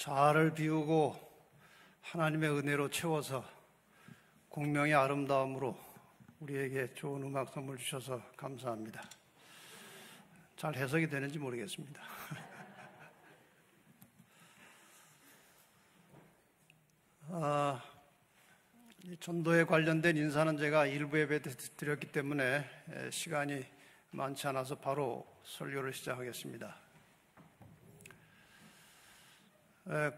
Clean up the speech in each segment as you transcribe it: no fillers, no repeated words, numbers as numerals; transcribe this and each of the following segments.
자아를 비우고 하나님의 은혜로 채워서 공명의 아름다움으로 우리에게 좋은 음악 선물 주셔서 감사합니다. 잘 해석이 되는지 모르겠습니다. 전도에 관련된 인사는 제가 일부 예배 때 드렸기 때문에 시간이 많지 않아서 바로 설교를 시작하겠습니다.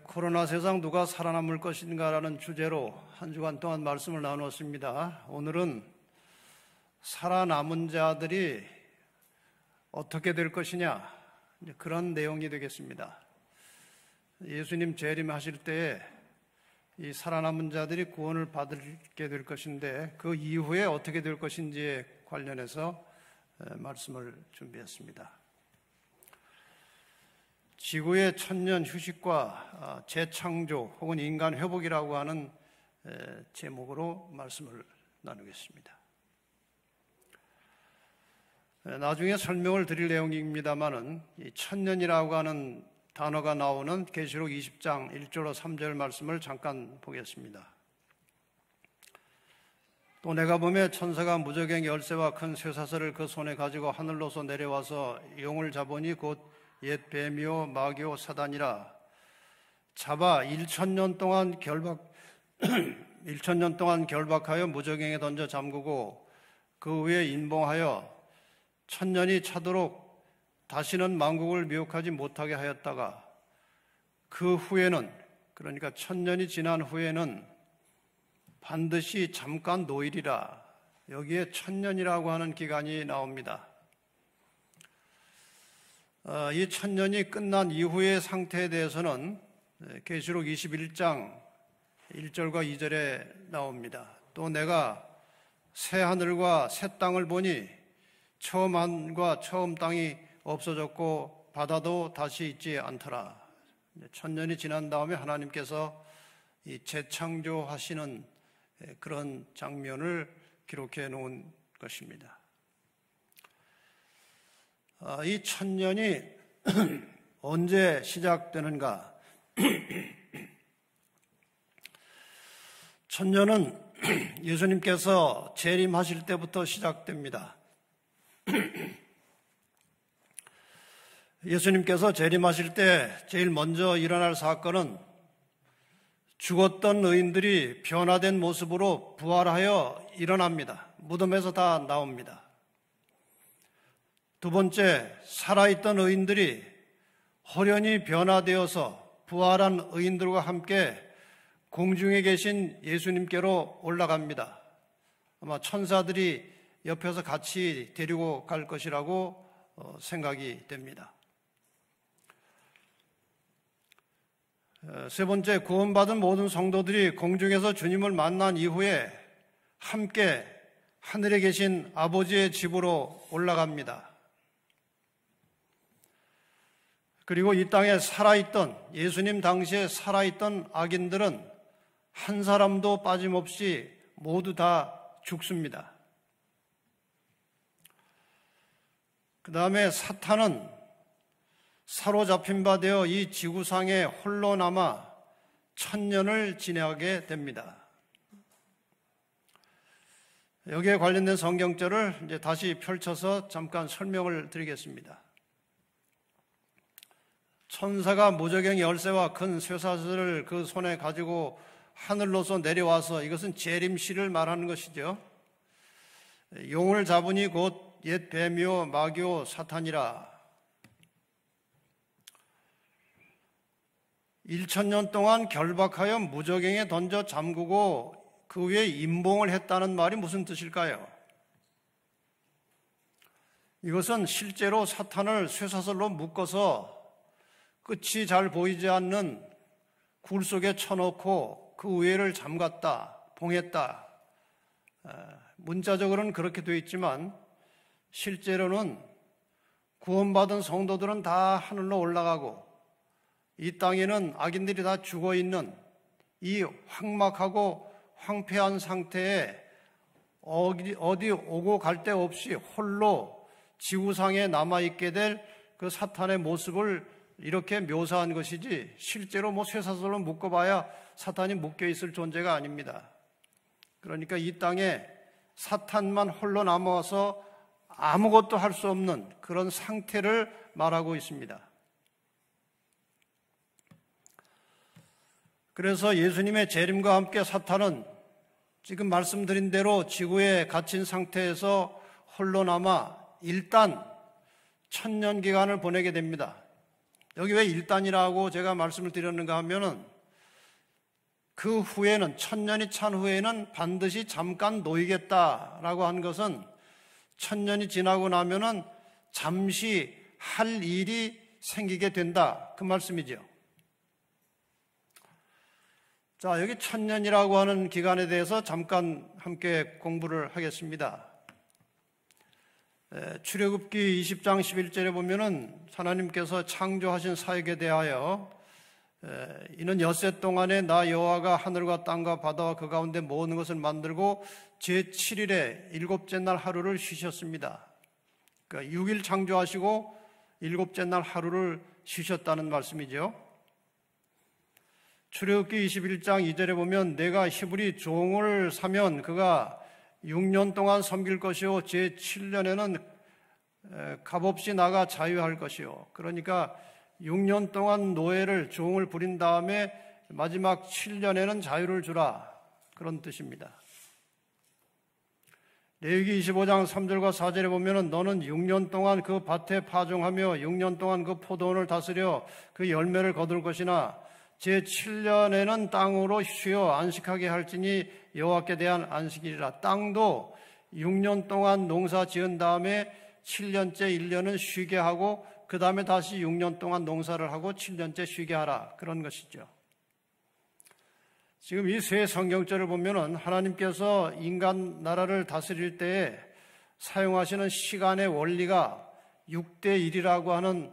코로나 세상 누가 살아남을 것인가라는 주제로 한 주간 동안 말씀을 나누었습니다. 오늘은 살아남은 자들이 어떻게 될 것이냐, 그런 내용이 되겠습니다. 예수님 재림하실 때에 이 살아남은 자들이 구원을 받게 될 것인데 그 이후에 어떻게 될 것인지에 관련해서 말씀을 준비했습니다. 지구의 천년 휴식과 재창조 혹은 인간 회복이라고 하는 제목으로 말씀을 나누겠습니다. 나중에 설명을 드릴 내용입니다만은 이 천년이라고 하는 단어가 나오는 계시록 20장 1절로 3절 말씀을 잠깐 보겠습니다. 또 내가 보매 천사가 무저갱 열쇠와 큰 쇠사슬을 그 손에 가지고 하늘로서 내려와서 용을 잡으니 곧 옛 뱀이요 마귀요 사단이라. 잡아 1,000년 동안 결박하여 무저갱에 던져 잠그고 그 위에 인봉하여 1,000년이 차도록 다시는 만국을 미혹하지 못하게 하였다가 그 후에는, 그러니까 1,000년이 지난 후에는 반드시 잠깐 노일이라. 여기에 1,000년이라고 하는 기간이 나옵니다. 이 1,000년이 끝난 이후의 상태에 대해서는 계시록 21장 1절과 2절에 나옵니다. 또 내가 새 하늘과 새 땅을 보니 처음 하늘과 처음 땅이 없어졌고 바다도 다시 있지 않더라. 1,000년이 지난 다음에 하나님께서 이 재창조하시는 그런 장면을 기록해 놓은 것입니다. 이 1,000년이 언제 시작되는가? 1,000년은 예수님께서 재림하실 때부터 시작됩니다. 예수님께서 재림하실 때 제일 먼저 일어날 사건은 죽었던 의인들이 변화된 모습으로 부활하여 일어납니다. 무덤에서 다 나옵니다. 두 번째, 살아있던 의인들이 호련히 변화되어서 부활한 의인들과 함께 공중에 계신 예수님께로 올라갑니다. 아마 천사들이 옆에서 같이 데리고 갈 것이라고 생각이 됩니다. 세 번째, 구원받은 모든 성도들이 공중에서 주님을 만난 이후에 함께 하늘에 계신 아버지의 집으로 올라갑니다. 그리고 이 땅에 살아있던, 예수님 당시에 살아있던 악인들은 한 사람도 빠짐없이 모두 다 죽습니다. 그 다음에 사탄은 사로잡힌 바 되어 이 지구상에 홀로 남아 1,000년을 지내게 됩니다. 여기에 관련된 성경절을 이제 다시 펼쳐서 잠깐 설명을 드리겠습니다. 천사가 무저갱 열쇠와 큰 쇠사슬을 그 손에 가지고 하늘로서 내려와서, 이것은 재림시를 말하는 것이죠. 용을 잡으니 곧 옛 뱀이요 마귀요 사탄이라. 1,000년 동안 결박하여 무저갱에 던져 잠그고 그 위에 임봉을 했다는 말이 무슨 뜻일까요? 이것은 실제로 사탄을 쇠사슬로 묶어서 끝이 잘 보이지 않는 굴 속에 쳐넣고 그 위에를 잠갔다, 봉했다. 문자적으로는 그렇게 되어 있지만 실제로는 구원받은 성도들은 다 하늘로 올라가고 이 땅에는 악인들이 다 죽어있는 이 황막하고 황폐한 상태에 어디 오고 갈 데 없이 홀로 지구상에 남아있게 될 그 사탄의 모습을 이렇게 묘사한 것이지 실제로 뭐 쇠사슬로 묶어봐야 사탄이 묶여있을 존재가 아닙니다. 그러니까 이 땅에 사탄만 홀로 남아서 아무것도 할 수 없는 그런 상태를 말하고 있습니다. 그래서 예수님의 재림과 함께 사탄은 지금 말씀드린 대로 지구에 갇힌 상태에서 홀로 남아 일단 1000년 기간을 보내게 됩니다. 여기 왜 일단이라고 제가 말씀을 드렸는가 하면은 그 후에는 1000년이 찬 후에는 반드시 잠깐 놓이겠다라고 한 것은 1000년이 지나고 나면은 잠시 할 일이 생기게 된다 그 말씀이죠. 자, 여기 1000년이라고 하는 기간에 대해서 잠깐 함께 공부를 하겠습니다. 출애굽기 20장 11절에 보면은 하나님께서 창조하신 사역에 대하여 이는 엿새 동안에 나 여호와가 하늘과 땅과 바다와 그 가운데 모든 것을 만들고 제7일에 일곱째 날 하루를 쉬셨습니다. 그러니까 6일 창조하시고 일곱째 날 하루를 쉬셨다는 말씀이죠. 출애굽기 21장 2절에 보면 내가 히브리 종을 사면 그가 6년 동안 섬길 것이요 제7년에는 값없이 나가 자유할 것이요. 그러니까 6년 동안 노예를 종을 부린 다음에 마지막 7년에는 자유를 주라 그런 뜻입니다. 레위기 25장 3절과 4절에 보면 너는 6년 동안 그 밭에 파종하며 6년 동안 그 포도원을 다스려 그 열매를 거둘 것이나 제7년에는 땅으로 쉬어 안식하게 할지니 여호와께 대한 안식일이라. 땅도 6년 동안 농사 지은 다음에 7년째 1년은 쉬게 하고 그 다음에 다시 6년 동안 농사를 하고 7년째 쉬게 하라 그런 것이죠. 지금 이 세 성경절을 보면은 하나님께서 인간 나라를 다스릴 때에 사용하시는 시간의 원리가 6대1이라고 하는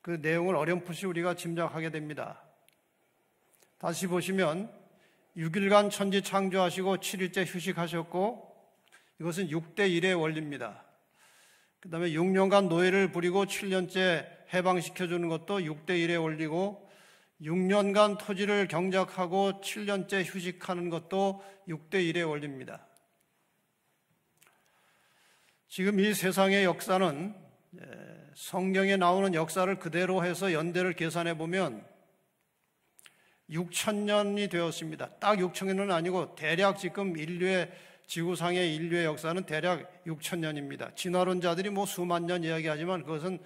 그 내용을 어렴풋이 우리가 짐작하게 됩니다. 다시 보시면 6일간 천지 창조하시고 7일째 휴식하셨고 이것은 6대1의 원리입니다. 그 다음에 6년간 노예를 부리고 7년째 해방시켜주는 것도 6대1의 원리고 6년간 토지를 경작하고 7년째 휴식하는 것도 6대1의 원리입니다. 지금 이 세상의 역사는 성경에 나오는 역사를 그대로 해서 연대를 계산해 보면 6000년이 되었습니다. 딱 6000년은 아니고 대략 지금 지구상의 인류의 역사는 대략 6000년입니다. 진화론자들이 뭐 수만 년 이야기하지만 그것은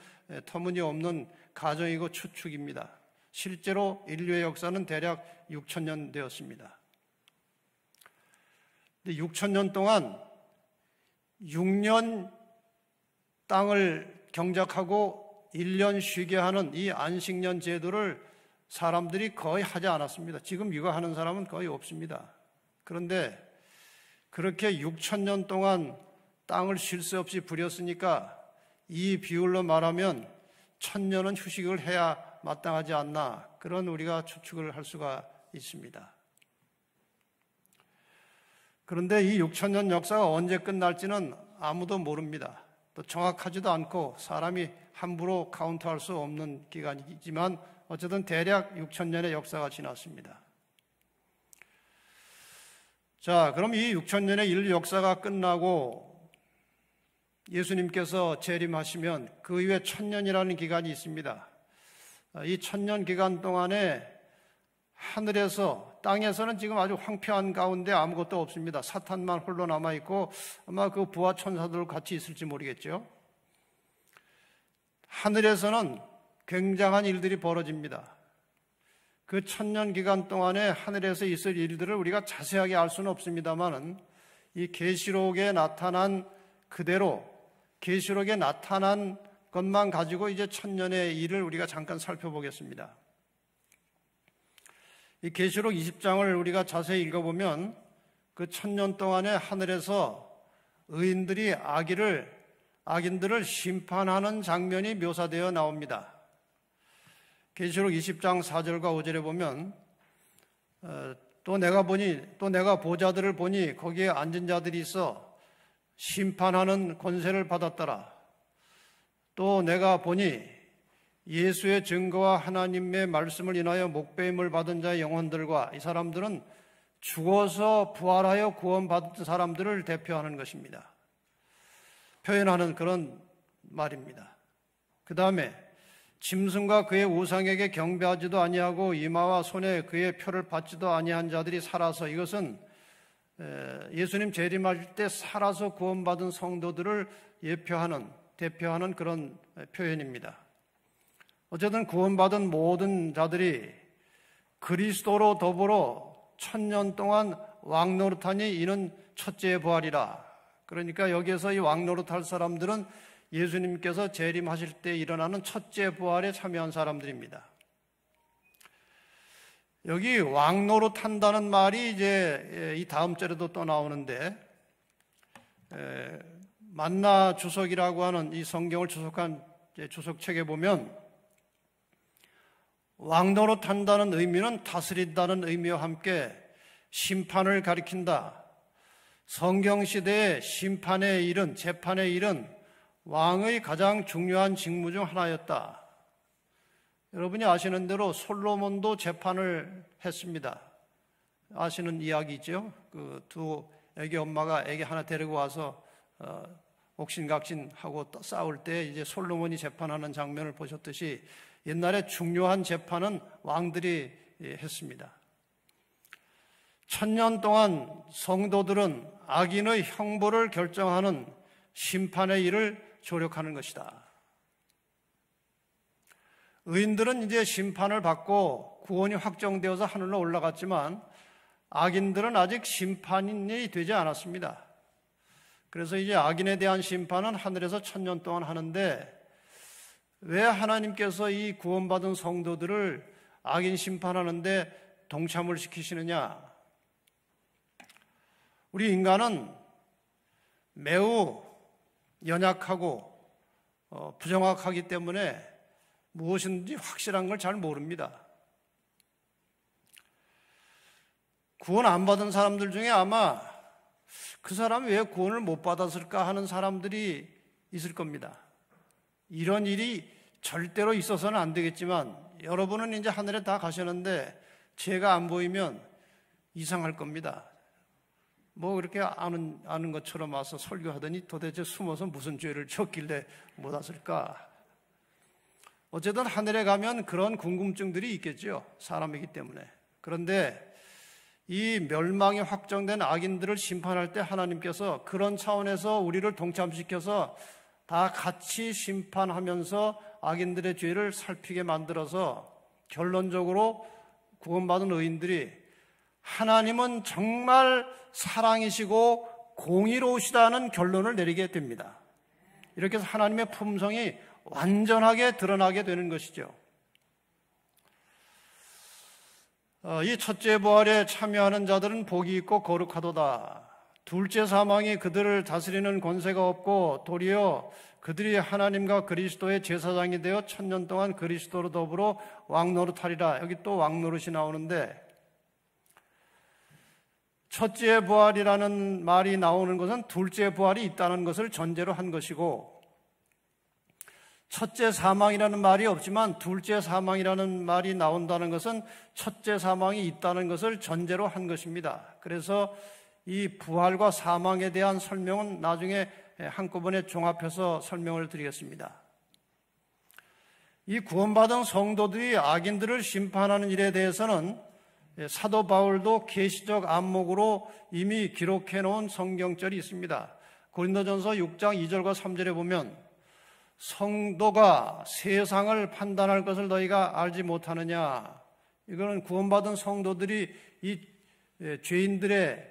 터무니없는 가정이고 추측입니다. 실제로 인류의 역사는 대략 6000년 되었습니다. 근데 6000년 동안 6년 땅을 경작하고 1년 쉬게 하는 이 안식년 제도를 사람들이 거의 하지 않았습니다. 지금 이거 하는 사람은 거의 없습니다. 그런데 그렇게 6000년 동안 땅을 쉴 새 없이 부렸으니까 이 비율로 말하면 1000년은 휴식을 해야 마땅하지 않나 그런 우리가 추측을 할 수가 있습니다. 그런데 이 6000년 역사가 언제 끝날지는 아무도 모릅니다. 또 정확하지도 않고 사람이 함부로 카운트할 수 없는 기간이지만 어쨌든 대략 6000년의 역사가 지났습니다. 자, 그럼 이 6000년의 인류 역사가 끝나고 예수님께서 재림하시면 그 이후에 1000년이라는 기간이 있습니다. 이 1000년 기간 동안에 하늘에서 땅에서는 지금 아주 황폐한 가운데 아무것도 없습니다. 사탄만 홀로 남아있고 아마 그 부하 천사들 같이 있을지 모르겠죠. 하늘에서는 굉장한 일들이 벌어집니다. 그 1000년 기간 동안에 하늘에서 있을 일들을 우리가 자세하게 알 수는 없습니다만은 이 계시록에 나타난 그대로 계시록에 나타난 것만 가지고 이제 1000년의 일을 우리가 잠깐 살펴보겠습니다. 이 계시록 20장을 우리가 자세히 읽어보면 그 1000년 동안에 하늘에서 의인들이 악인들을 심판하는 장면이 묘사되어 나옵니다. 계시록 20장 4절과 5절에 보면 또 내가 보좌들을 보니 거기에 앉은 자들이 있어 심판하는 권세를 받았더라. 또 내가 보니 예수의 증거와 하나님의 말씀을 인하여 목배임을 받은 자의 영혼들과 이 사람들은 죽어서 부활하여 구원받은 사람들을 대표하는 것입니다. 표현하는 그런 말입니다. 그 다음에 짐승과 그의 우상에게 경배하지도 아니하고 이마와 손에 그의 표를 받지도 아니한 자들이 살아서, 이것은 예수님 재림하실 때 살아서 구원받은 성도들을 대표하는 그런 표현입니다. 어쨌든 구원받은 모든 자들이 그리스도로 더불어 1000년 동안 왕노릇하니 이는 첫째 부활이라. 그러니까 여기에서 이 왕노릇할 사람들은 예수님께서 재림하실 때 일어나는 첫째 부활에 참여한 사람들입니다. 여기 왕노릇한다는 말이 이제 이 다음 절에도 또 나오는데, 만나 주석이라고 하는 이 성경을 주석한 주석책에 보면 왕노릇한다는 의미는 다스린다는 의미와 함께 심판을 가리킨다. 성경시대의 심판의 일은, 재판의 일은 왕의 가장 중요한 직무 중 하나였다. 여러분이 아시는 대로 솔로몬도 재판을 했습니다. 아시는 이야기죠. 그 두 애기 엄마가 애기 하나 데리고 와서 옥신각신하고 싸울 때 이제 솔로몬이 재판하는 장면을 보셨듯이 옛날에 중요한 재판은 왕들이 했습니다. 1000년 동안 성도들은 악인의 형벌을 결정하는 심판의 일을 조력하는 것이다. 의인들은 이제 심판을 받고 구원이 확정되어서 하늘로 올라갔지만 악인들은 아직 심판이 되지 않았습니다. 그래서 이제 악인에 대한 심판은 하늘에서 1000년 동안 하는데, 왜 하나님께서 이 구원받은 성도들을 악인 심판하는데 동참을 시키시느냐? 우리 인간은 매우 연약하고 부정확하기 때문에 무엇인지 확실한 걸 잘 모릅니다. 구원 안 받은 사람들 중에 아마 그 사람이 왜 구원을 못 받았을까 하는 사람들이 있을 겁니다. 이런 일이 절대로 있어서는 안 되겠지만 여러분은 이제 하늘에 다 가셨는데 죄가 안 보이면 이상할 겁니다. 뭐 그렇게 아는 것처럼 와서 설교하더니 도대체 숨어서 무슨 죄를 지었길래 못 왔을까? 어쨌든 하늘에 가면 그런 궁금증들이 있겠죠. 사람이기 때문에. 그런데 이 멸망이 확정된 악인들을 심판할 때 하나님께서 그런 차원에서 우리를 동참시켜서 다 같이 심판하면서 악인들의 죄를 살피게 만들어서 결론적으로 구원받은 의인들이 하나님은 정말 사랑이시고 공의로우시다는 결론을 내리게 됩니다. 이렇게 해서 하나님의 품성이 완전하게 드러나게 되는 것이죠. 이 첫째 부활에 참여하는 자들은 복이 있고 거룩하도다. 둘째 사망이 그들을 다스리는 권세가 없고 도리어 그들이 하나님과 그리스도의 제사장이 되어 1000년 동안 그리스도로 더불어 왕노릇하리라. 여기 또 왕노릇이 나오는데, 첫째 부활이라는 말이 나오는 것은 둘째 부활이 있다는 것을 전제로 한 것이고, 첫째 사망이라는 말이 없지만 둘째 사망이라는 말이 나온다는 것은 첫째 사망이 있다는 것을 전제로 한 것입니다. 그래서 이 부활과 사망에 대한 설명은 나중에 한꺼번에 종합해서 설명을 드리겠습니다. 이 구원받은 성도들이 악인들을 심판하는 일에 대해서는 사도 바울도 계시적 안목으로 이미 기록해 놓은 성경절이 있습니다. 고린도전서 6장 2절과 3절에 보면 성도가 세상을 판단할 것을 너희가 알지 못하느냐. 이거는 구원받은 성도들이 이 죄인들의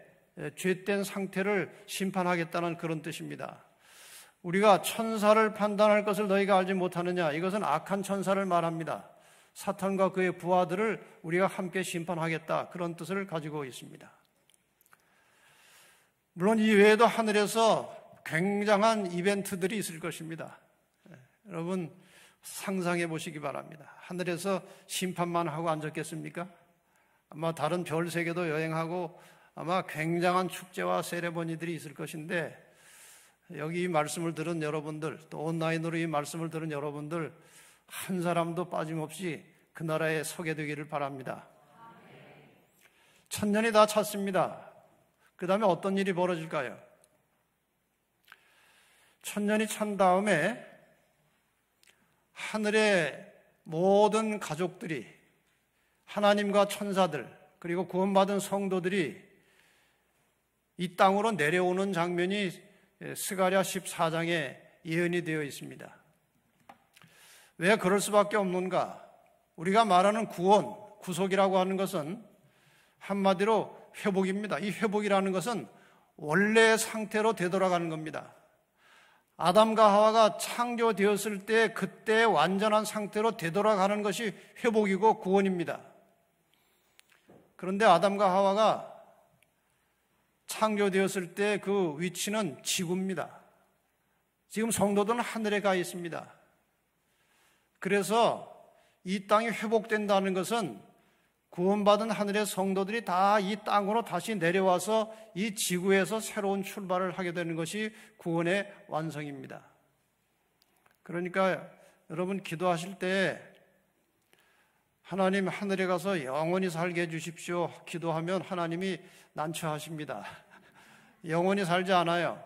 죄된 상태를 심판하겠다는 그런 뜻입니다. 우리가 천사를 판단할 것을 너희가 알지 못하느냐. 이것은 악한 천사를 말합니다. 사탄과 그의 부하들을 우리가 함께 심판하겠다. 그런 뜻을 가지고 있습니다. 물론 이 외에도 하늘에서 굉장한 이벤트들이 있을 것입니다. 여러분 상상해 보시기 바랍니다. 하늘에서 심판만 하고 앉았겠습니까? 아마 다른 별 세계도 여행하고 아마 굉장한 축제와 세레머니들이 있을 것인데, 여기 이 말씀을 들은 여러분들, 또 온라인으로 이 말씀을 들은 여러분들, 한 사람도 빠짐없이 그 나라에 서게 되기를 바랍니다. 천년이 다 찼습니다. 그 다음에 어떤 일이 벌어질까요? 천년이 찬 다음에 하늘의 모든 가족들이, 하나님과 천사들, 그리고 구원받은 성도들이 이 땅으로 내려오는 장면이 스가랴 14장에 예언이 되어 있습니다. 왜 그럴 수밖에 없는가? 우리가 말하는 구원, 구속이라고 하는 것은 한마디로 회복입니다. 이 회복이라는 것은 원래의 상태로 되돌아가는 겁니다. 아담과 하와가 창조되었을 때 그때의 완전한 상태로 되돌아가는 것이 회복이고 구원입니다. 그런데 아담과 하와가 창조되었을 때 그 위치는 지구입니다. 지금 성도들은 하늘에 가 있습니다. 그래서 이 땅이 회복된다는 것은 구원받은 하늘의 성도들이 다 이 땅으로 다시 내려와서 이 지구에서 새로운 출발을 하게 되는 것이 구원의 완성입니다. 그러니까 여러분 기도하실 때 하나님 하늘에 가서 영원히 살게 해주십시오 기도하면 하나님이 난처하십니다. 영원히 살지 않아요.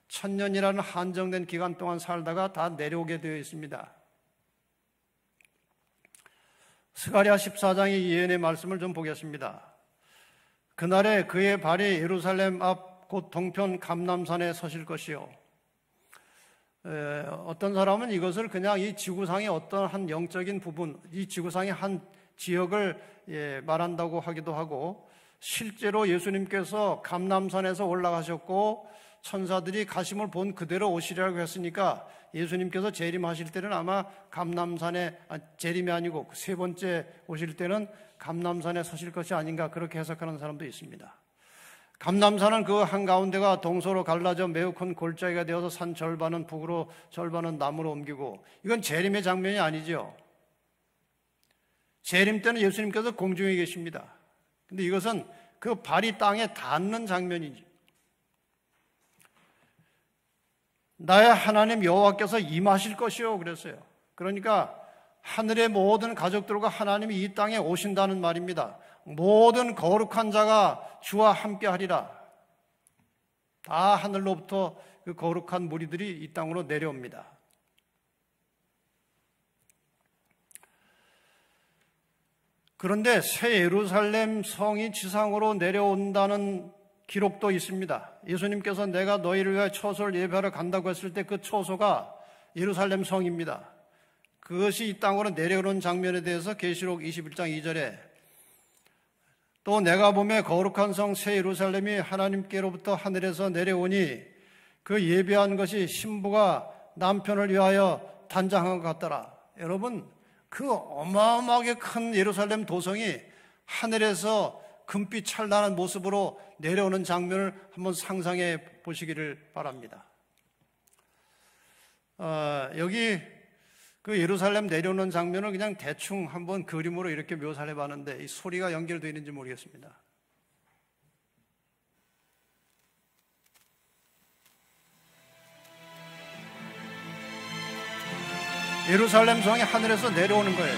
천년이라는 한정된 기간 동안 살다가 다 내려오게 되어 있습니다. 스가랴 14장의 예언의 말씀을 좀 보겠습니다. 그날에 그의 발이 예루살렘 앞 곧 동편 감람산에 서실 것이요. 어떤 사람은 이것을 그냥 이 지구상의 어떤 한 영적인 부분, 이 지구상의 한 지역을 말한다고 하기도 하고, 실제로 예수님께서 감람산에서 올라가셨고 천사들이 가심을 본 그대로 오시리라고 했으니까 예수님께서 재림하실 때는 아마 감람산에, 재림이 아니고 세 번째 오실 때는 감람산에 서실 것이 아닌가, 그렇게 해석하는 사람도 있습니다. 감람산은 그 한가운데가 동서로 갈라져 매우 큰 골짜기가 되어서 산 절반은 북으로 절반은 남으로 옮기고, 이건 재림의 장면이 아니죠. 재림 때는 예수님께서 공중에 계십니다. 근데 이것은 그 발이 땅에 닿는 장면이죠. 나의 하나님 여호와께서 임하실 것이요 그랬어요. 그러니까 하늘의 모든 가족들과 하나님이 이 땅에 오신다는 말입니다. 모든 거룩한 자가 주와 함께 하리라. 다 하늘로부터 그 거룩한 무리들이 이 땅으로 내려옵니다. 그런데 새 예루살렘 성이 지상으로 내려온다는 기록도 있습니다. 예수님께서 내가 너희를 위해 초소를 예배하러 간다고 했을 때 그 초소가 예루살렘 성입니다. 그것이 이 땅으로 내려오는 장면에 대해서 계시록 21장 2절에 또 내가 보매 거룩한 성 새 예루살렘이 하나님께로부터 하늘에서 내려오니 그 예배한 것이 신부가 남편을 위하여 단장한 것 같더라. 여러분, 그 어마어마하게 큰 예루살렘 도성이 하늘에서 금빛 찬란한 모습으로 내려오는 장면을 한번 상상해 보시기를 바랍니다. 여기 그 예루살렘 내려오는 장면을 그냥 대충 한번 그림으로 이렇게 묘사를 해봤는데 이 소리가 연결되어 있는지 모르겠습니다. 예루살렘 성이 하늘에서 내려오는 거예요.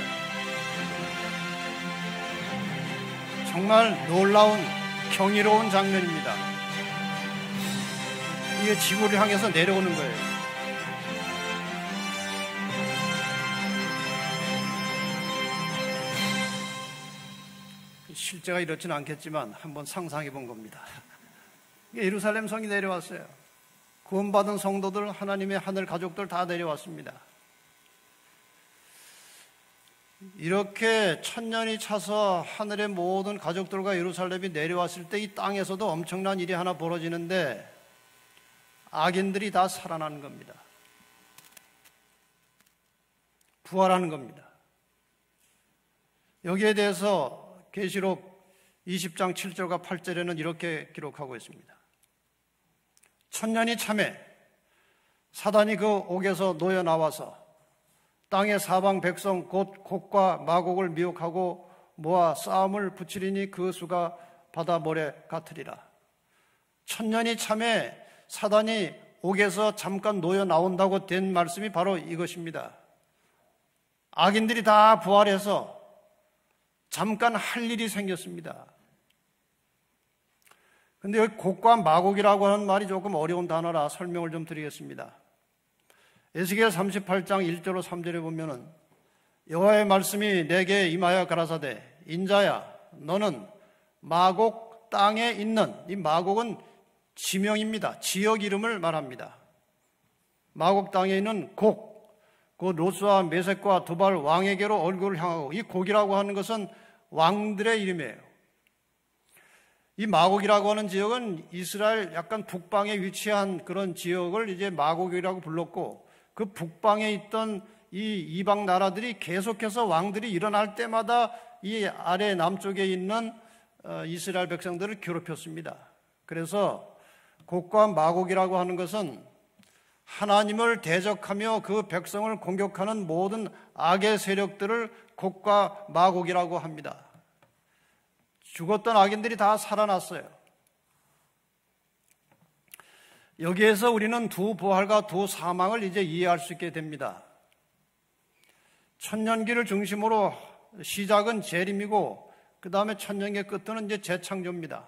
정말 놀라운 경이로운 장면입니다. 이게 지구를 향해서 내려오는 거예요. 실제가 이렇지는 않겠지만 한번 상상해 본 겁니다. 예루살렘 성이 내려왔어요. 구원받은 성도들, 하나님의 하늘 가족들 다 내려왔습니다. 이렇게 천년이 차서 하늘의 모든 가족들과 예루살렘이 내려왔을 때 이 땅에서도 엄청난 일이 하나 벌어지는데 악인들이 다 살아나는 겁니다. 부활하는 겁니다. 여기에 대해서 계시록 20장 7절과 8절에는 이렇게 기록하고 있습니다. 천년이 차매 사단이 그 옥에서 놓여 나와서 땅의 사방 백성 곧 곡과 마곡을 미혹하고 모아 싸움을 붙이리니 그 수가 바다 모래 같으리라. 천년이 차매 사단이 옥에서 잠깐 놓여 나온다고 된 말씀이 바로 이것입니다. 악인들이 다 부활해서 잠깐 할 일이 생겼습니다. 근데 여기 곡과 마곡이라고 하는 말이 조금 어려운 단어라 설명을 좀 드리겠습니다. 에스겔 38장 1절로 3절에 보면은 여호와의 말씀이 내게 임하여 가라사대 인자야 너는 마곡 땅에 있는, 이 마곡은 지명입니다. 지역 이름을 말합니다. 마곡 땅에 있는 곡, 그 로스와 메섹과 두발 왕에게로 얼굴을 향하고, 이 곡이라고 하는 것은 왕들의 이름이에요. 이 마곡이라고 하는 지역은 이스라엘 약간 북방에 위치한 그런 지역을 이제 마곡이라고 불렀고, 그 북방에 있던 이 이방 나라들이 계속해서 왕들이 일어날 때마다 이 아래 남쪽에 있는 이스라엘 백성들을 괴롭혔습니다. 그래서 곡과 마곡이라고 하는 것은 하나님을 대적하며 그 백성을 공격하는 모든 악의 세력들을 곡과 마곡이라고 합니다. 죽었던 악인들이 다 살아났어요. 여기에서 우리는 두 부활과 두 사망을 이제 이해할 수 있게 됩니다. 천년기를 중심으로 시작은 재림이고 그 다음에 천년기의 끝은 이제 재창조입니다.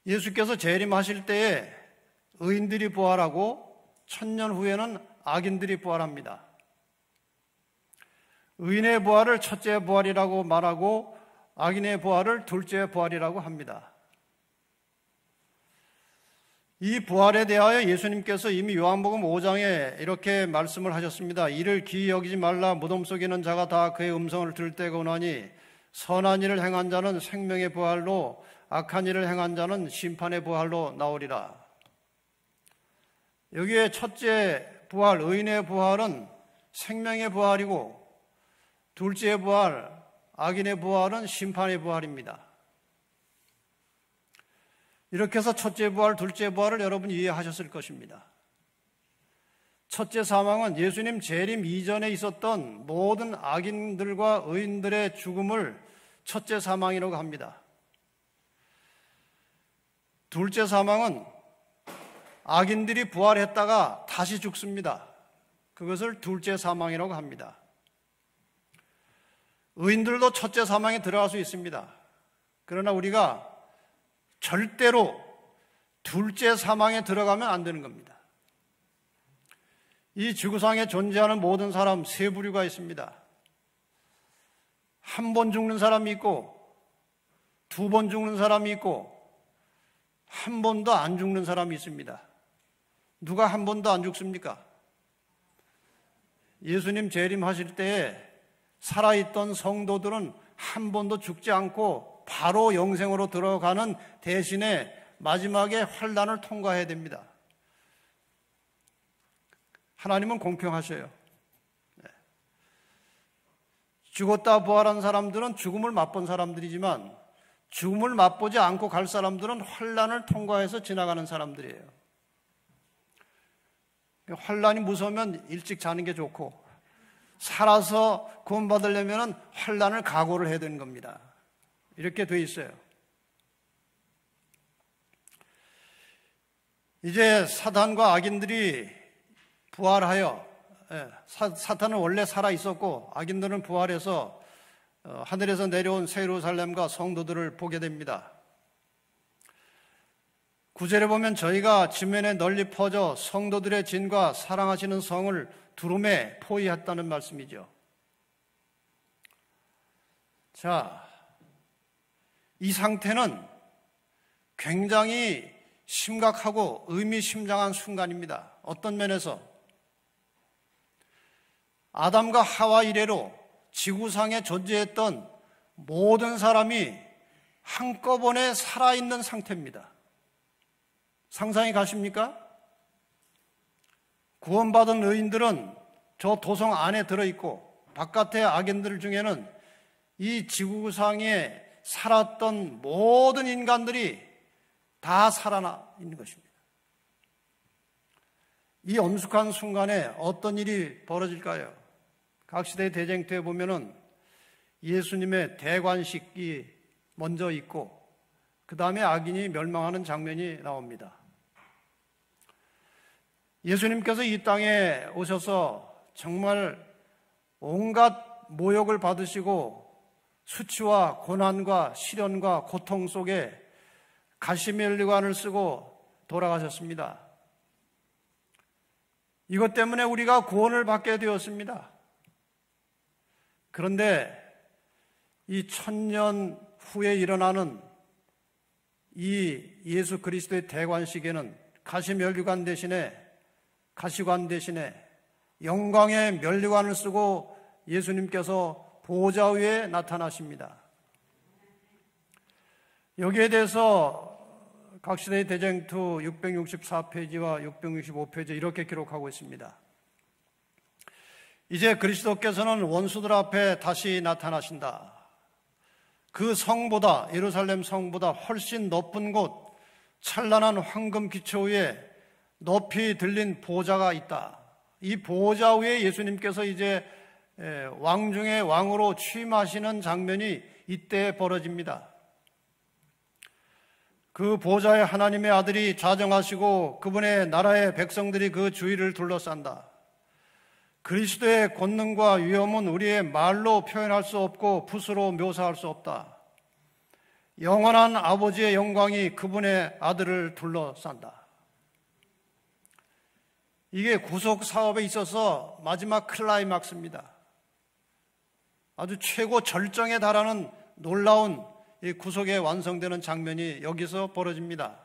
예수께서 재림하실 때에 의인들이 부활하고 천년 후에는 악인들이 부활합니다. 의인의 부활을 첫째 부활이라고 말하고 악인의 부활을 둘째 부활이라고 합니다. 이 부활에 대하여 예수님께서 이미 요한복음 5장에 이렇게 말씀을 하셨습니다. 이를 기이 여기지 말라. 무덤 속에 있는 자가 다 그의 음성을 들을 때가 오나니 선한 일을 행한 자는 생명의 부활로 악한 일을 행한 자는 심판의 부활로 나오리라. 여기에 첫째 부활, 의인의 부활은 생명의 부활이고 둘째 부활, 악인의 부활은 심판의 부활입니다. 이렇게 해서 첫째 부활, 둘째 부활을 여러분 이해하셨을 것입니다. 첫째 사망은 예수님 재림 이전에 있었던 모든 악인들과 의인들의 죽음을 첫째 사망이라고 합니다. 둘째 사망은 악인들이 부활했다가 다시 죽습니다. 그것을 둘째 사망이라고 합니다. 의인들도 첫째 사망에 들어갈 수 있습니다. 그러나 우리가 절대로 둘째 사망에 들어가면 안 되는 겁니다. 이 지구상에 존재하는 모든 사람 세 부류가 있습니다. 한 번 죽는 사람이 있고, 두 번 죽는 사람이 있고, 한 번도 안 죽는 사람이 있습니다. 누가 한 번도 안 죽습니까? 예수님 재림하실 때에 살아있던 성도들은 한 번도 죽지 않고 바로 영생으로 들어가는 대신에 마지막에 환난을 통과해야 됩니다. 하나님은 공평하셔요. 죽었다 부활한 사람들은 죽음을 맛본 사람들이지만 죽음을 맛보지 않고 갈 사람들은 환난을 통과해서 지나가는 사람들이에요. 환난이 무서우면 일찍 자는 게 좋고 살아서 구원받으려면 환난을 각오를 해야 되는 겁니다. 이렇게 돼 있어요. 이제 사탄과 악인들이 부활하여, 사탄은 원래 살아 있었고 악인들은 부활해서 하늘에서 내려온 새 예루살렘과 성도들을 보게 됩니다. 9절에 보면 저희가 지면에 널리 퍼져 성도들의 진과 사랑하시는 성을 두루매 포위했다는 말씀이죠. 자, 이 상태는 굉장히 심각하고 의미심장한 순간입니다. 어떤 면에서 아담과 하와 이래로 지구상에 존재했던 모든 사람이 한꺼번에 살아있는 상태입니다. 상상이 가십니까? 구원받은 의인들은 저 도성 안에 들어있고 바깥의 악인들 중에는 이 지구상에 살았던 모든 인간들이 다 살아나 있는 것입니다. 이 엄숙한 순간에 어떤 일이 벌어질까요? 각 시대의 대쟁터에 보면은 예수님의 대관식이 먼저 있고 그 다음에 악인이 멸망하는 장면이 나옵니다. 예수님께서 이 땅에 오셔서 정말 온갖 모욕을 받으시고 수치와 고난과 시련과 고통 속에 가시멜리관을 쓰고 돌아가셨습니다. 이것 때문에 우리가 구원을 받게 되었습니다. 그런데 이 1000년 후에 일어나는 이 예수 그리스도의 대관식에는 가시면류관 대신에 가시관 대신에 영광의 면류관을 쓰고 예수님께서 보좌 위에 나타나십니다. 여기에 대해서 각시대의 대쟁투 664페이지와 665페이지 이렇게 기록하고 있습니다. 이제 그리스도께서는 원수들 앞에 다시 나타나신다. 그 성보다, 예루살렘 성보다 훨씬 높은 곳, 찬란한 황금 기초 위에 높이 들린 보좌가 있다. 이 보좌 위에 예수님께서 이제 왕 중에 왕으로 취임하시는 장면이 이때 벌어집니다. 그 보좌에 하나님의 아들이 좌정하시고 그분의 나라의 백성들이 그 주위를 둘러싼다. 그리스도의 권능과 위엄은 우리의 말로 표현할 수 없고 붓으로 묘사할 수 없다. 영원한 아버지의 영광이 그분의 아들을 둘러싼다. 이게 구속 사업에 있어서 마지막 클라이막스입니다. 아주 최고 절정에 달하는 놀라운 이 구속에 완성되는 장면이 여기서 벌어집니다.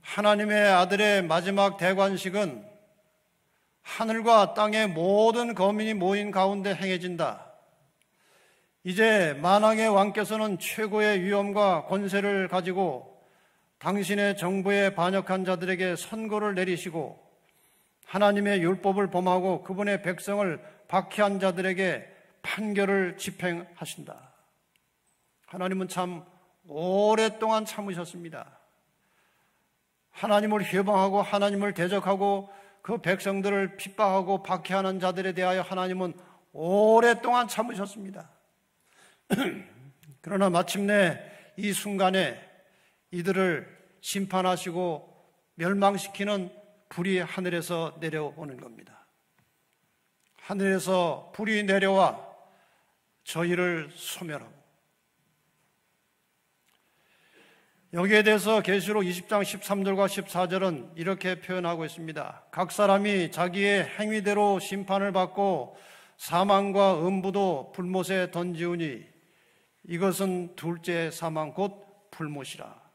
하나님의 아들의 마지막 대관식은 하늘과 땅의 모든 거민이 모인 가운데 행해진다. 이제 만왕의 왕께서는 최고의 위엄과 권세를 가지고 당신의 정부에 반역한 자들에게 선고를 내리시고 하나님의 율법을 범하고 그분의 백성을 박해한 자들에게 판결을 집행하신다. 하나님은 참 오랫동안 참으셨습니다. 하나님을 회방하고 하나님을 대적하고 그 백성들을 핍박하고 박해하는 자들에 대하여 하나님은 오랫동안 참으셨습니다. 그러나 마침내 이 순간에 이들을 심판하시고 멸망시키는 불이 하늘에서 내려오는 겁니다. 하늘에서 불이 내려와 저희를 소멸하고, 여기에 대해서 계시록 20장 13절과 14절은 이렇게 표현하고 있습니다. 각 사람이 자기의 행위대로 심판을 받고 사망과 음부도 불못에 던지우니 이것은 둘째 사망 곧 불못이라.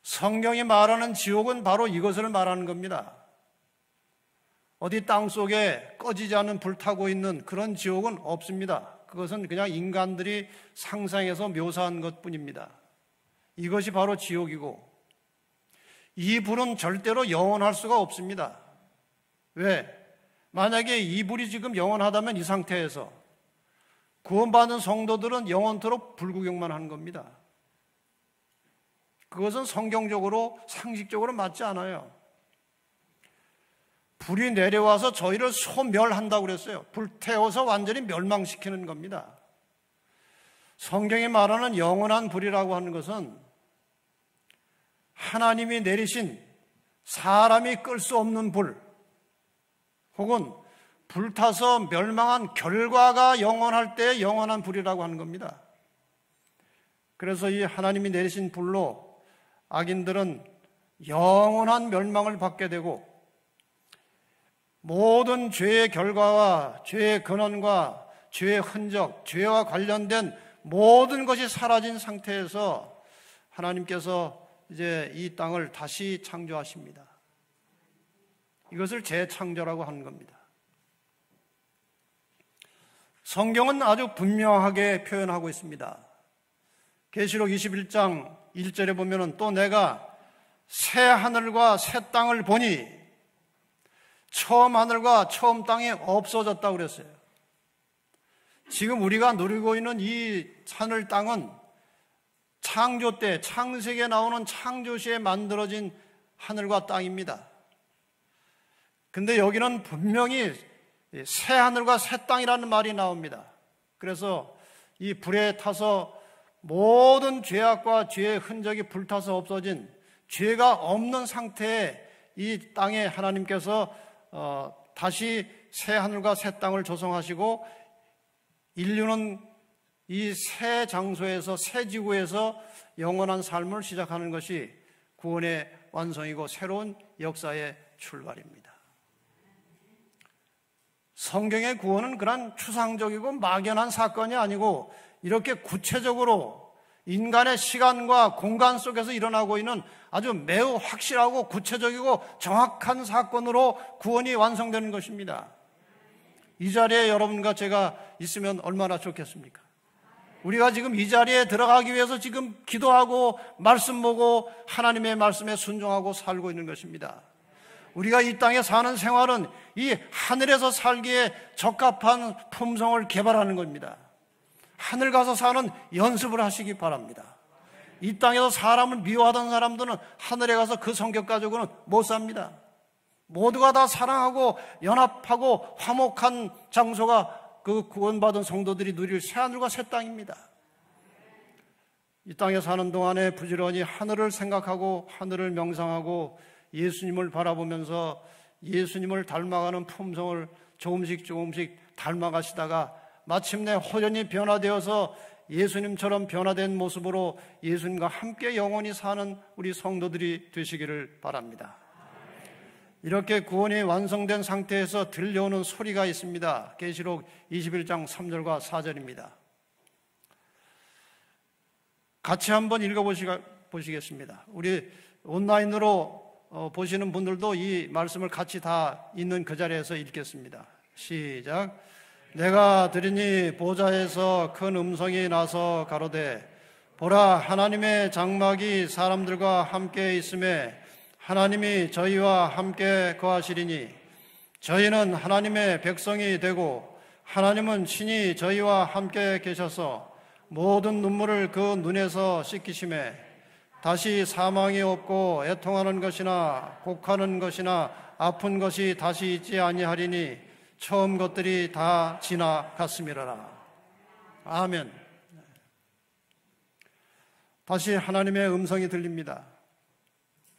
성경이 말하는 지옥은 바로 이것을 말하는 겁니다. 어디 땅속에 꺼지지 않는 불타고 있는 그런 지옥은 없습니다. 그것은 그냥 인간들이 상상해서 묘사한 것뿐입니다. 이것이 바로 지옥이고, 이 불은 절대로 영원할 수가 없습니다. 왜? 만약에 이 불이 지금 영원하다면 이 상태에서 구원받은 성도들은 영원토록 불구경만 하는 겁니다. 그것은 성경적으로 상식적으로 맞지 않아요. 불이 내려와서 저희를 소멸한다고 그랬어요. 불태워서 완전히 멸망시키는 겁니다. 성경이 말하는 영원한 불이라고 하는 것은 하나님이 내리신 사람이 끌 수 없는 불, 혹은 불타서 멸망한 결과가 영원할 때 영원한 불이라고 하는 겁니다. 그래서 이 하나님이 내리신 불로 악인들은 영원한 멸망을 받게 되고, 모든 죄의 결과와 죄의 근원과 죄의 흔적, 죄와 관련된 모든 것이 사라진 상태에서 하나님께서 이제 이 땅을 다시 창조하십니다. 이것을 재창조라고 하는 겁니다. 성경은 아주 분명하게 표현하고 있습니다. 계시록 21장 1절에 보면은 또 내가 새 하늘과 새 땅을 보니 처음 하늘과 처음 땅이 없어졌다고 그랬어요. 지금 우리가 누리고 있는 이 하늘 땅은 창조 때, 창세기에 나오는 창조시에 만들어진 하늘과 땅입니다. 근데 여기는 분명히 새 하늘과 새 땅이라는 말이 나옵니다. 그래서 이 불에 타서 모든 죄악과 죄의 흔적이 불타서 없어진 죄가 없는 상태에 이 땅에 하나님께서 다시 새 하늘과 새 땅을 조성하시고 인류는 이 새 장소에서, 새 지구에서 영원한 삶을 시작하는 것이 구원의 완성이고 새로운 역사의 출발입니다. 성경의 구원은 그런 추상적이고 막연한 사건이 아니고 이렇게 구체적으로 인간의 시간과 공간 속에서 일어나고 있는 아주 매우 확실하고 구체적이고 정확한 사건으로 구원이 완성되는 것입니다. 이 자리에 여러분과 제가 있으면 얼마나 좋겠습니까? 우리가 지금 이 자리에 들어가기 위해서 지금 기도하고 말씀 보고 하나님의 말씀에 순종하고 살고 있는 것입니다. 우리가 이 땅에 사는 생활은 이 하늘에서 살기에 적합한 품성을 개발하는 겁니다. 하늘 가서 사는 연습을 하시기 바랍니다. 이 땅에서 사람을 미워하던 사람들은 하늘에 가서 그 성격 가지고는 못 삽니다. 모두가 다 사랑하고 연합하고 화목한 장소가 그 구원받은 성도들이 누릴 새하늘과 새 땅입니다. 이 땅에 사는 동안에 부지런히 하늘을 생각하고 하늘을 명상하고 예수님을 바라보면서 예수님을 닮아가는 품성을 조금씩 닮아가시다가 마침내 호련히 변화되어서 예수님처럼 변화된 모습으로 예수님과 함께 영원히 사는 우리 성도들이 되시기를 바랍니다. 이렇게 구원이 완성된 상태에서 들려오는 소리가 있습니다. 계시록 21장 3절과 4절입니다. 같이 한번 읽어보시겠습니다. 우리 온라인으로 보시는 분들도 이 말씀을 같이 다 있는 그 자리에서 읽겠습니다. 시작. 내가 들으니 보좌에서 큰 음성이 나서 가로되 보라, 하나님의 장막이 사람들과 함께 있음에 하나님이 저희와 함께 거하시리니 저희는 하나님의 백성이 되고 하나님은 친히 저희와 함께 계셔서 모든 눈물을 그 눈에서 씻기심에 다시 사망이 없고 애통하는 것이나 곡하는 것이나 아픈 것이 다시 있지 아니하리니 처음 것들이 다 지나갔음이라라. 아멘. 다시 하나님의 음성이 들립니다.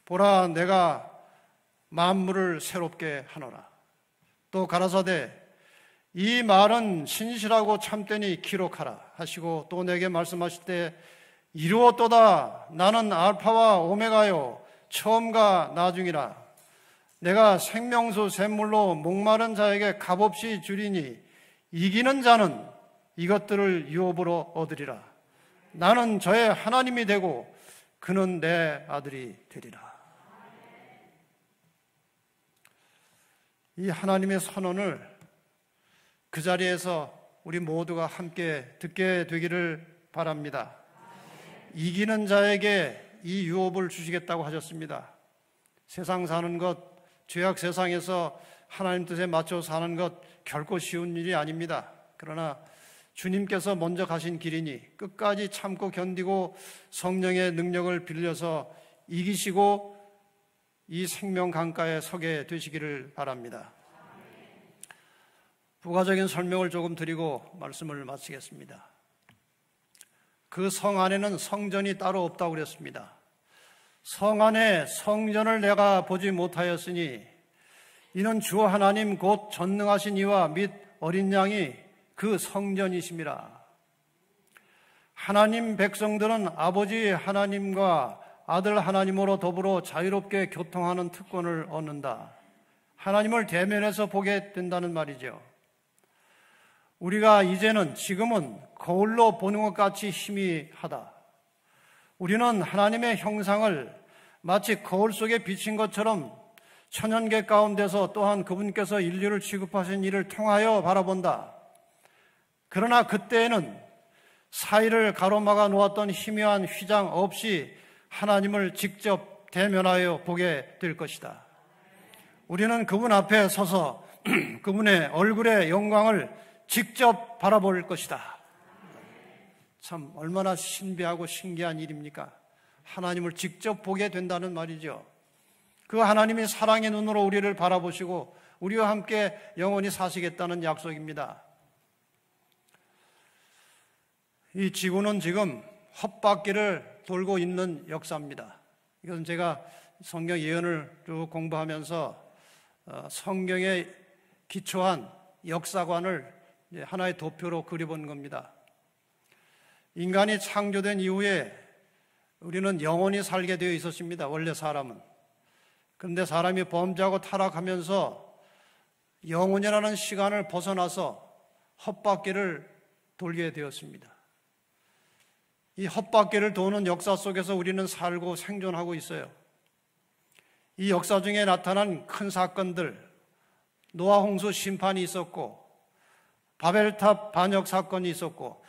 보라, 내가 만물을 새롭게 하노라. 또 가라사대 이 말은 신실하고 참되니 기록하라 하시고 또 내게 말씀하실 때 이루었도다. 나는 알파와 오메가요 처음과 나중이라. 내가 생명수 샘물로 목마른 자에게 값없이 주리니 이기는 자는 이것들을 유업으로 얻으리라. 나는 저의 하나님이 되고 그는 내 아들이 되리라. 이 하나님의 선언을 그 자리에서 우리 모두가 함께 듣게 되기를 바랍니다. 이기는 자에게 이 유업을 주시겠다고 하셨습니다. 세상 사는 것, 죄악 세상에서 하나님 뜻에 맞춰 사는 것 결코 쉬운 일이 아닙니다. 그러나 주님께서 먼저 가신 길이니 끝까지 참고 견디고 성령의 능력을 빌려서 이기시고 이 생명 강가에 서게 되시기를 바랍니다. 부가적인 설명을 조금 드리고 말씀을 마치겠습니다. 그 성 안에는 성전이 따로 없다고 그랬습니다. 성 안에 성전을 내가 보지 못하였으니 이는 주 하나님 곧 전능하신 이와 및 어린 양이 그 성전이심이라. 하나님 백성들은 아버지 하나님과 아들 하나님으로 더불어 자유롭게 교통하는 특권을 얻는다. 하나님을 대면해서 보게 된다는 말이죠. 우리가 지금은 거울로 보는 것 같이 희미하다. 우리는 하나님의 형상을 마치 거울 속에 비친 것처럼 천연계 가운데서 또한 그분께서 인류를 취급하신 일을 통하여 바라본다. 그러나 그때에는 사이를 가로막아 놓았던 희미한 휘장 없이 하나님을 직접 대면하여 보게 될 것이다. 우리는 그분 앞에 서서 그분의 얼굴의 영광을 직접 바라볼 것이다. 참 얼마나 신비하고 신기한 일입니까? 하나님을 직접 보게 된다는 말이죠. 그 하나님이 사랑의 눈으로 우리를 바라보시고 우리와 함께 영원히 사시겠다는 약속입니다. 이 지구는 지금 헛바퀴를 돌고 있는 역사입니다. 이건 제가 성경 예언을 쭉 공부하면서 성경에 기초한 역사관을 하나의 도표로 그려본 겁니다. 인간이 창조된 이후에 우리는 영원히 살게 되어 있었습니다. 원래 사람은. 그런데 사람이 범죄하고 타락하면서 영원이라는 시간을 벗어나서 헛바퀴를 돌게 되었습니다. 이 헛바퀴를 도는 역사 속에서 우리는 살고 생존하고 있어요. 이 역사 중에 나타난 큰 사건들, 노아 홍수 심판이 있었고 바벨탑 반역 사건이 있었고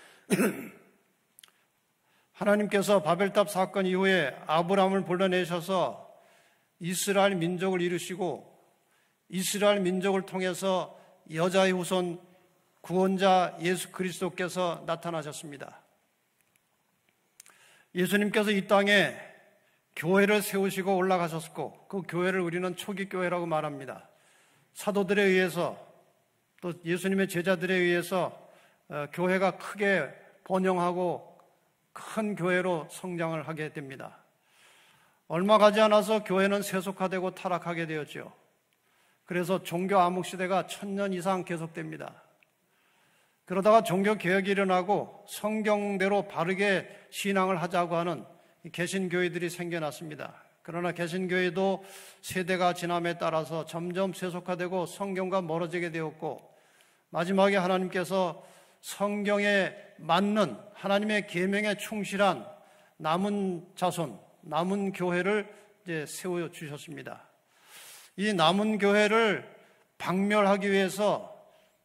하나님께서 바벨탑 사건 이후에 아브라함을 불러내셔서 이스라엘 민족을 이루시고 이스라엘 민족을 통해서 여자의 후손 구원자 예수 그리스도께서 나타나셨습니다. 예수님께서 이 땅에 교회를 세우시고 올라가셨고 그 교회를 우리는 초기 교회라고 말합니다. 사도들에 의해서 또 예수님의 제자들에 의해서 교회가 크게 번영하고 큰 교회로 성장을 하게 됩니다. 얼마 가지 않아서 교회는 세속화되고 타락하게 되었죠. 그래서 종교 암흑 시대가 1000년 이상 계속됩니다. 그러다가 종교 개혁이 일어나고 성경대로 바르게 신앙을 하자고 하는 개신교회들이 생겨났습니다. 그러나 개신교회도 세대가 지남에 따라서 점점 세속화되고 성경과 멀어지게 되었고 마지막에 하나님께서 성경에 맞는 하나님의 계명에 충실한 남은 자손, 남은 교회를 이제 세워 주셨습니다. 이 남은 교회를 박멸하기 위해서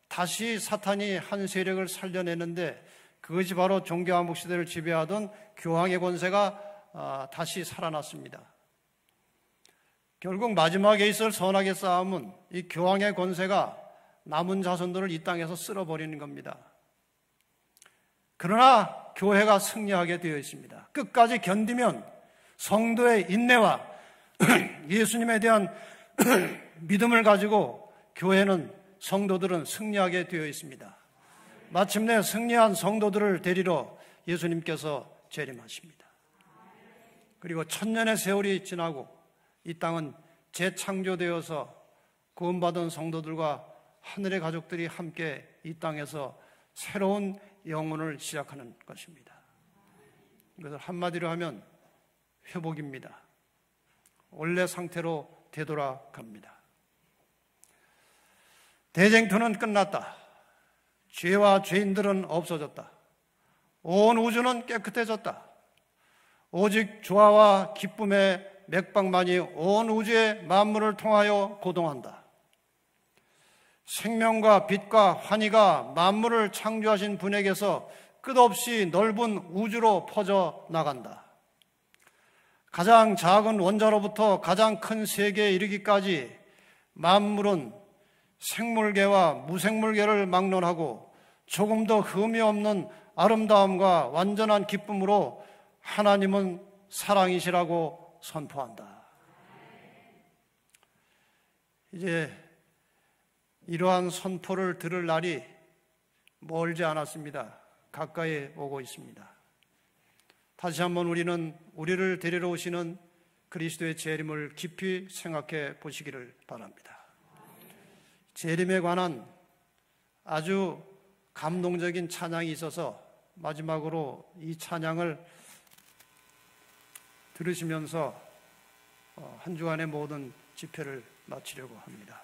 다시 사탄이 한 세력을 살려내는데 그것이 바로 종교 암흑 시대를 지배하던 교황의 권세가 다시 살아났습니다. 결국 마지막에 있을 선악의 싸움은 이 교황의 권세가 남은 자손들을 이 땅에서 쓸어버리는 겁니다. 그러나 교회가 승리하게 되어 있습니다. 끝까지 견디면 성도의 인내와 예수님에 대한 믿음을 가지고 교회는 성도들은 승리하게 되어 있습니다. 마침내 승리한 성도들을 데리러 예수님께서 재림하십니다. 그리고 1000년의 세월이 지나고 이 땅은 재창조되어서 구원받은 성도들과 하늘의 가족들이 함께 이 땅에서 새로운 영혼을 시작하는 것입니다. 이것을 한마디로 하면 회복입니다. 원래 상태로 되돌아갑니다. 대쟁투는 끝났다. 죄와 죄인들은 없어졌다. 온 우주는 깨끗해졌다. 오직 조화와 기쁨의 맥박만이 온 우주의 만물을 통하여 고동한다. 생명과 빛과 환희가 만물을 창조하신 분에게서 끝없이 넓은 우주로 퍼져 나간다. 가장 작은 원자로부터 가장 큰 세계에 이르기까지 만물은 생물계와 무생물계를 막론하고 조금 더 흠이 없는 아름다움과 완전한 기쁨으로 하나님은 사랑이시라고 선포한다. 이제 이러한 선포를 들을 날이 멀지 않았습니다. 가까이 오고 있습니다. 다시 한번 우리는 우리를 데리러 오시는 그리스도의 재림을 깊이 생각해 보시기를 바랍니다. 재림에 관한 아주 감동적인 찬양이 있어서 마지막으로 이 찬양을 들으시면서 한 주간의 모든 집회를 마치려고 합니다.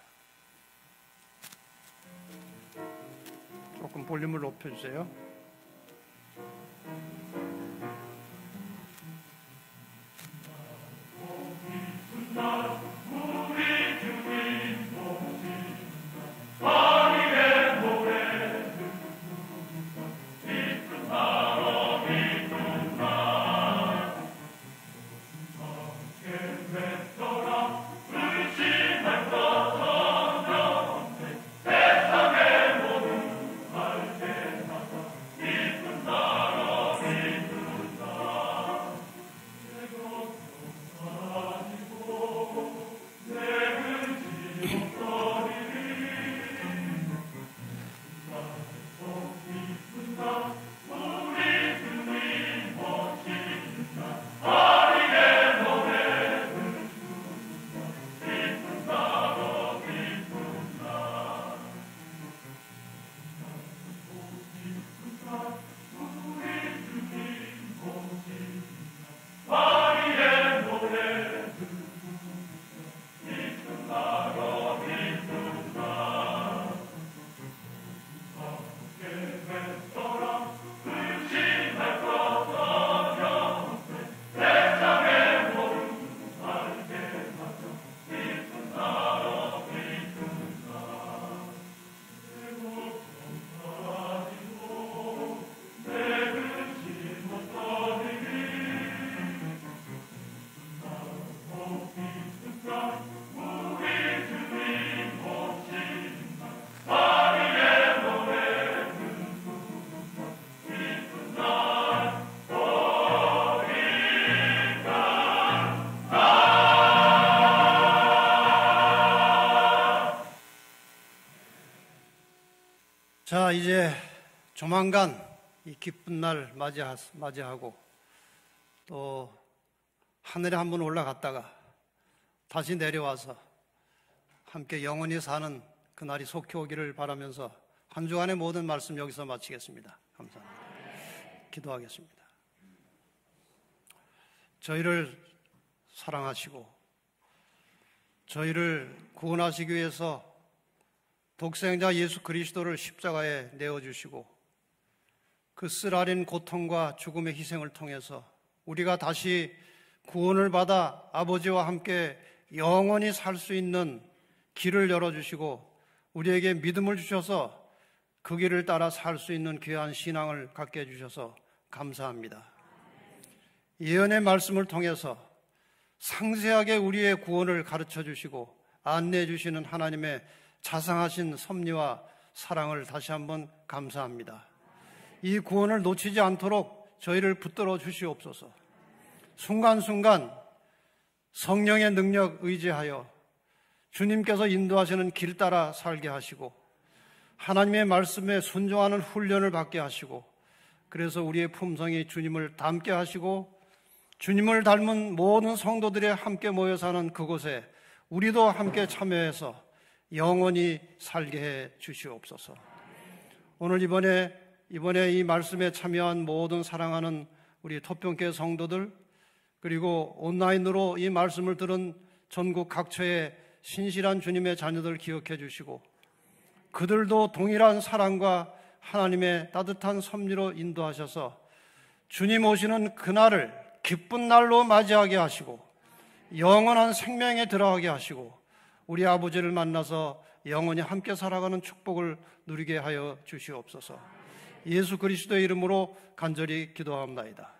조금 볼륨을 높여주세요. 자, 이제 조만간 이 기쁜 날 맞이하고 또 하늘에 한번 올라갔다가 다시 내려와서 함께 영원히 사는 그날이 속히 오기를 바라면서 한 주간의 모든 말씀 여기서 마치겠습니다. 감사합니다. 기도하겠습니다. 저희를 사랑하시고 저희를 구원하시기 위해서 독생자 예수 그리스도를 십자가에 내어주시고 그 쓰라린 고통과 죽음의 희생을 통해서 우리가 다시 구원을 받아 아버지와 함께 영원히 살 수 있는 길을 열어주시고 우리에게 믿음을 주셔서 그 길을 따라 살 수 있는 귀한 신앙을 갖게 해주셔서 감사합니다. 예언의 말씀을 통해서 상세하게 우리의 구원을 가르쳐 주시고 안내해 주시는 하나님의 자상하신 섭리와 사랑을 다시 한번 감사합니다. 이 구원을 놓치지 않도록 저희를 붙들어 주시옵소서. 순간순간 성령의 능력 의지하여 주님께서 인도하시는 길 따라 살게 하시고 하나님의 말씀에 순종하는 훈련을 받게 하시고 그래서 우리의 품성이 주님을 닮게 하시고 주님을 닮은 모든 성도들이 함께 모여 사는 그곳에 우리도 함께 참여해서 영원히 살게 해 주시옵소서. 오늘 이번에 이 말씀에 참여한 모든 사랑하는 우리 토평교회 성도들 그리고 온라인으로 이 말씀을 들은 전국 각처의 신실한 주님의 자녀들 기억해 주시고 그들도 동일한 사랑과 하나님의 따뜻한 섭리로 인도하셔서 주님 오시는 그날을 기쁜 날로 맞이하게 하시고 영원한 생명에 들어가게 하시고 우리 아버지를 만나서 영원히 함께 살아가는 축복을 누리게 하여 주시옵소서. 예수 그리스도의 이름으로 간절히 기도합니다.